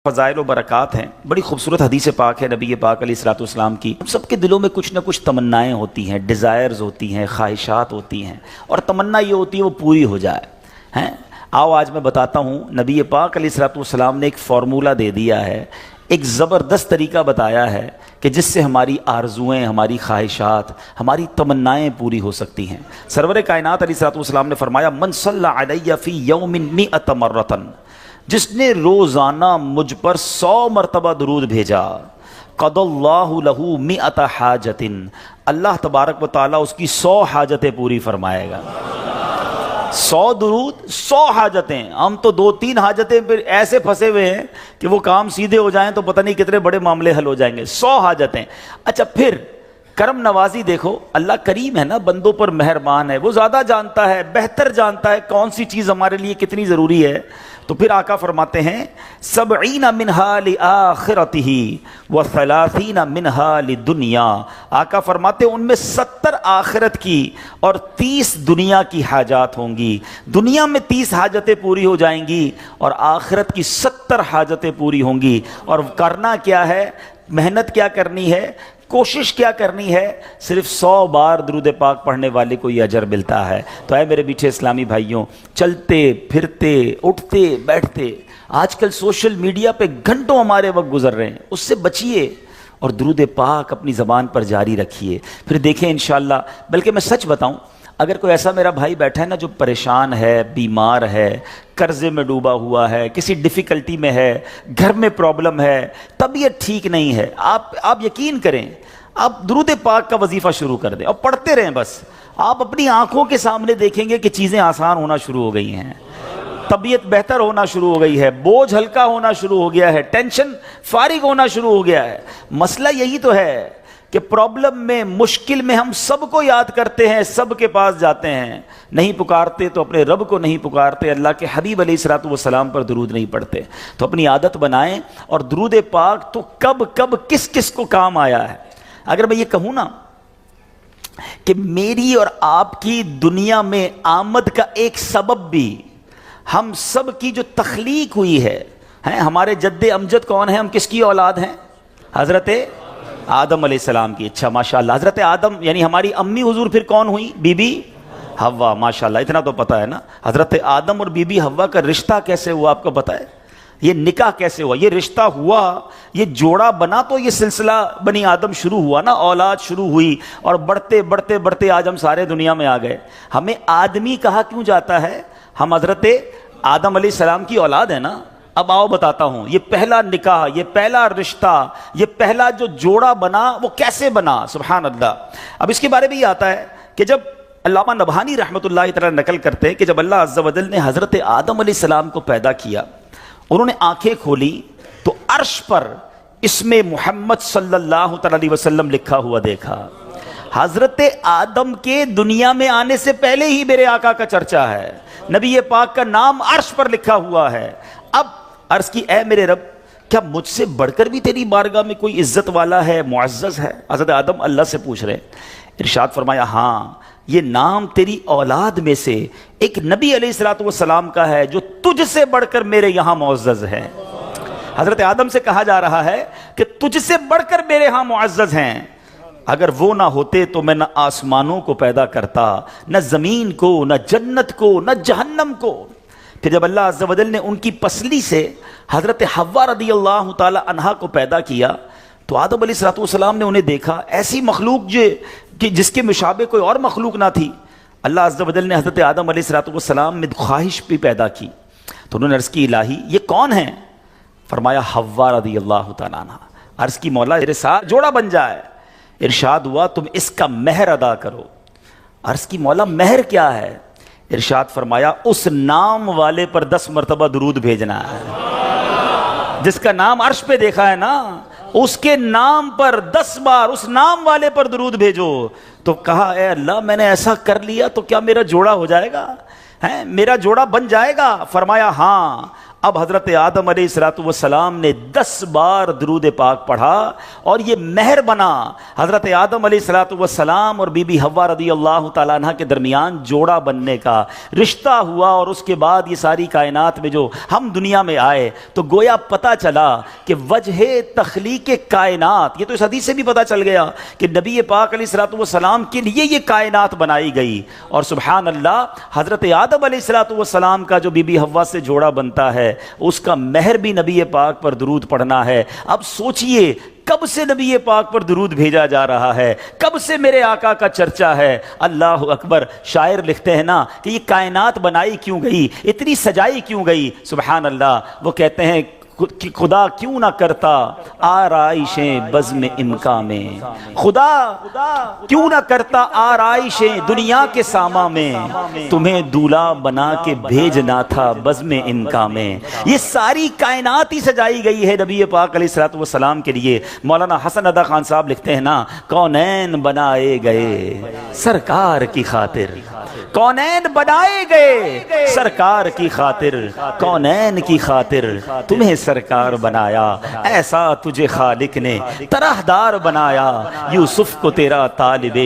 فضائل و برکات ہیں. بڑی خوبصورت حدیث پاک ہے نبی پاک علیہ الصلوۃ والسلام کی. ہم سب کے دلوں میں کچھ نہ کچھ تمنائیں ہوتی ہیں، ڈیزائرز ہوتی ہیں، خواہشات ہوتی ہیں، اور تمنا یہ ہوتی ہے وہ پوری ہو جائے ہیں. آؤ آج میں بتاتا ہوں، نبی پاک علیہ الصلوۃ والسلام نے ایک فارمولہ دے دیا ہے، ایک زبردست طریقہ بتایا ہے کہ جس سے ہماری آرزوئیں، ہماری خواہشات، ہماری تمنائیں پوری ہو سکتی ہیں. سرور کائنات علیہ الصلوۃ والسلام نے فرمایا من صلی علی فی یوم 100 مرۃ، جس نے روزانہ مجھ پر 100 مرتبہ درود بھیجا، قضى اللہ لہ 100 حاجۃ، اللہ تبارک و تعالیٰ اس کی 100 حاجتیں پوری فرمائے گا. 100 درود 100 حاجتیں. ہم تو 2-3 حاجتیں پھر ایسے پھنسے ہوئے ہیں کہ وہ کام سیدھے ہو جائیں تو پتہ نہیں کتنے بڑے معاملے حل ہو جائیں گے. 100 حاجتیں. اچھا پھر کرم نوازی دیکھو، اللہ کریم ہے نا، بندوں پر مہربان ہے، وہ زیادہ جانتا ہے، بہتر جانتا ہے کون سی چیز ہمارے لیے کتنی ضروری ہے. تو پھر آقا فرماتے ہیں 70 منہا لآخرتہ و30 منہا لدنیا. آقا فرماتے ہیں ان میں 70 آخرت کی اور 30 دنیا کی حاجات ہوں گی. دنیا میں 30 حاجتیں پوری ہو جائیں گی اور آخرت کی 70 حاجتیں پوری ہوں گی. اور کرنا کیا ہے، محنت کیا کرنی ہے، کوشش کیا کرنی ہے، صرف 100 بار درود پاک پڑھنے والے کو یہ اجر ملتا ہے. تو اے میرے میٹھے اسلامی بھائیوں، چلتے پھرتے اٹھتے بیٹھتے آج کل سوشل میڈیا پہ گھنٹوں ہمارے وقت گزر رہے ہیں، اس سے بچیے اور درود پاک اپنی زبان پر جاری رکھیے. پھر دیکھیں انشاءاللہ. بلکہ میں سچ بتاؤں، اگر کوئی ایسا میرا بھائی بیٹھا ہے نا جو پریشان ہے، بیمار ہے، قرضے میں ڈوبا ہوا ہے، کسی ڈیفیکلٹی میں ہے، گھر میں پرابلم ہے، طبیعت ٹھیک نہیں ہے، آپ یقین کریں، آپ درود پاک کا وظیفہ شروع کر دیں اور پڑھتے رہیں. بس آپ اپنی آنکھوں کے سامنے دیکھیں گے کہ چیزیں آسان ہونا شروع ہو گئی ہیں، طبیعت بہتر ہونا شروع ہو گئی ہے، بوجھ ہلکا ہونا شروع ہو گیا ہے، ٹینشن فارغ ہونا شروع ہو گیا ہے. مسئلہ یہی تو ہے کہ پرابلم میں، مشکل میں ہم سب کو یاد کرتے ہیں، سب کے پاس جاتے ہیں، نہیں پکارتے تو اپنے رب کو نہیں پکارتے، اللہ کے حبیب علیہ الصلوۃ والسلام پر درود نہیں پڑھتے. تو اپنی عادت بنائیں. اور درود پاک تو کب کب کس کس کو کام آیا ہے. اگر میں یہ کہوں نا کہ میری اور آپ کی دنیا میں آمد کا ایک سبب بھی ہم سب کی جو تخلیق ہوئی ہے، ہمارے جد امجد کون ہیں، ہم کس کی اولاد ہیں؟ حضرت آدم علیہ السلام کی. اچھا ماشاءاللہ، حضرت آدم یعنی ہماری امی حضور پھر کون ہوئی؟ بی بی حوا. ماشاءاللہ اتنا تو پتہ ہے نا. حضرت آدم اور بی بی حوا کا رشتہ کیسے ہوا آپ کو پتہ ہے؟ یہ نکاح کیسے ہوا، یہ رشتہ ہوا، یہ جوڑا بنا تو یہ سلسلہ بنی آدم شروع ہوا نا، اولاد شروع ہوئی، اور بڑھتے بڑھتے بڑھتے آج ہم سارے دنیا میں آ گئے. ہمیں آدمی کہا کیوں جاتا ہے؟ ہم حضرت آدم علیہ السلام کی اولاد ہے نا. اب آؤ بتاتا ہوں، یہ پہلا نکاح، یہ پہلا رشتہ، یہ پہلا جو جوڑا بنا وہ کیسے بنا؟ سبحان اللہ. اب اس کے بارے میں یہ آتا ہے کہ جب علامہ نبہانی رحمۃ اللہ تعالی نقل کرتے ہیں کہ جب اللہ عز و جل نے حضرت آدم علیہ السلام کو پیدا کیا، انہوں نے آنکھیں کھولی تو عرش پر اسم محمد صلی اللہ تعالی علیہ وسلم لکھا ہوا دیکھا. حضرت آدم کے دنیا میں آنے سے پہلے ہی میرے آقا کا چرچا ہے، نبی پاک کا نام عرش پر لکھا ہوا ہے. اب عرض کی اے میرے رب، کیا مجھ سے بڑھ کر بھی تیری بارگاہ میں کوئی عزت والا ہے، معزز ہے؟ حضرت آدم اللہ سے پوچھ رہے. ارشاد فرمایا ہاں، یہ نام تیری اولاد میں سے ایک نبی علیہ الصلوۃ والسلام کا ہے جو تجھ سے بڑھ کر میرے یہاں معزز ہے. حضرت آدم سے کہا جا رہا ہے کہ تجھ سے بڑھ کر میرے ہاں معزز ہیں. اگر وہ نہ ہوتے تو میں نہ آسمانوں کو پیدا کرتا، نہ زمین کو، نہ جنت کو، نہ جہنم کو. پھر جب اللہ عز و جل نے ان کی پسلی سے حضرت حوا رضی اللہ تعالی عنہا کو پیدا کیا تو آدم علیہ الصلوۃ والسلام نے انہیں دیکھا، ایسی مخلوق جس کے مشابہ کوئی اور مخلوق نہ تھی. اللہ عز و جل نے حضرت آدم علیہ الصلوۃ والسلام میں خواہش بھی پیدا کی تو انہوں نے عرض کی الہی یہ کون ہیں؟ فرمایا حوا رضی اللہ تعالیٰ عنہ. عرض کی مولا میرے ساتھ جوڑا بن جائے. ارشاد ہوا تم اس کا مہر ادا کرو. عرض کی مولا مہر کیا ہے؟ ارشاد فرمایا اس نام والے پر 10 مرتبہ درود بھیجنا ہے. جس کا نام عرش پہ دیکھا ہے نا، اس کے نام پر 10 بار اس نام والے پر درود بھیجو. تو کہا اے اللہ میں نے ایسا کر لیا تو کیا میرا جوڑا ہو جائے گا، میرا جوڑا بن جائے گا؟ فرمایا ہاں، اب حضرت آدم علیہ السلام نے 10 بار درود پاک پڑھا اور یہ مہر بنا حضرت آدم علیہ السلام اور بی بی حوا رضی اللہ تعالیٰ عنہ کے درمیان جوڑا بننے کا رشتہ ہوا، اور اس کے بعد یہ ساری کائنات میں جو ہم دنیا میں آئے تو گویا پتہ چلا کہ وجہ تخلیق کائنات، یہ تو اس حدیث سے بھی پتہ چل گیا کہ نبی پاک علیہ السلام کے لیے یہ کائنات بنائی گئی، اور سبحان اللہ حضرت آدم علیہ السلام کا جو بی بی حوا سے جوڑا بنتا ہے اس کا مہر بھی نبی پاک پر درود پڑھنا ہے۔ اب سوچئے کب سے نبی پاک پر درود بھیجا جا رہا ہے، کب سے میرے آقا کا چرچا ہے۔ اللہ اکبر۔ شاعر لکھتے ہیں نا کہ یہ کائنات بنائی کیوں گئی، اتنی سجائی کیوں گئی، سبحان اللہ۔ وہ کہتے ہیں کہ خدا کیوں نہ کرتا آرائشیں بزم امکا میں، خدا کیوں نہ کرتا آرائشیں دنیا کے ساما میں، تمہیں دولہا بنا کے بھیجنا تھا بزم امکا میں۔ یہ ساری کائنات ہی سجائی گئی ہے نبی پاک علیہ السلام کے لیے۔ مولانا حسن ادا خان صاحب لکھتے ہیں نا، کونین بنائے گئے سرکار کی خاطر، کونین بنائے گئے سرکار کی خاطر، کونین کی خاطر تمہیں سرکار بنایا، ایسا تجھے خالق نے طرح دار بنایا، یوسف کو تیرا طالب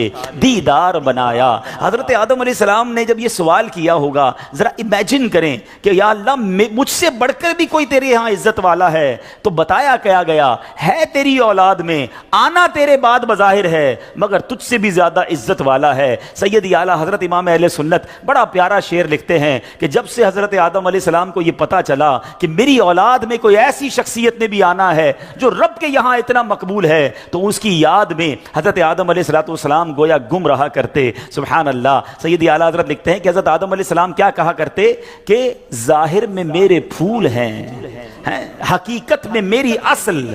دیدار بنایا۔ حضرت آدم علیہ السلام نے جب یہ سوال کیا ہوگا، ذرا امیجن کریں کہ یا اللہ مجھ سے بڑھ کر بھی کوئی تیرے ہاں عزت والا ہے، تو بتایا کیا گیا ہے تیری اولاد میں آنا تیرے بعد بظاہر ہے، مگر تجھ سے بھی زیادہ عزت والا ہے۔ سیدی اعلیٰ حضرت امام اہل سنت بڑا پیارا شعر لکھتے ہیں کہ جب سے حضرت آدم علیہ السلام کو یہ پتا چلا کہ میری اولاد میں کوئی ایسی شخصیت نے بھی آنا ہے جو رب کے یہاں اتنا مقبول ہے، تو اس کی یاد میں حضرت آدم علیہ السلام گویا گم رہا کرتے۔ سبحان اللہ۔ سیدی اعلیٰ حضرت لکھتے ہیں کہ حضرت آدم علیہ السلام کیا کہا کرتے کہ ظاہر میں میرے پھول ہیں، حقیقت میں میری اصل۔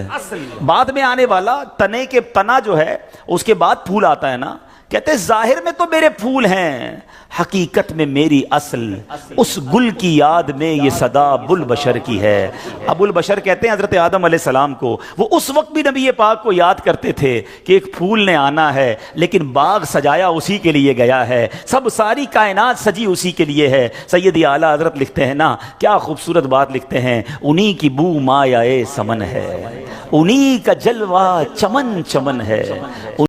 بعد میں آنے والا تنے کے تنا جو ہے اس کے بعد پھول آتا ہے نا، کہتے ظاہر میں تو میرے پھول ہیں، حقیقت میں میری اصل، اس گل کی یاد میں یہ صدا ابو البشر کی ہے۔ ابو البشر کہتے ہیں حضرت آدم علیہ السلام کو، وہ اس وقت بھی نبی پاک کو یاد کرتے تھے کہ ایک پھول نے آنا ہے، لیکن باغ سجایا اسی کے لیے گیا ہے، سب ساری کائنات سجی اسی کے لیے ہے۔ سیدی اعلیٰ حضرت لکھتے ہیں نا، کیا خوبصورت بات لکھتے ہیں، انہی کی بو مایہ سمن ہے، انہی کا جلوہ چمن چمن ہے۔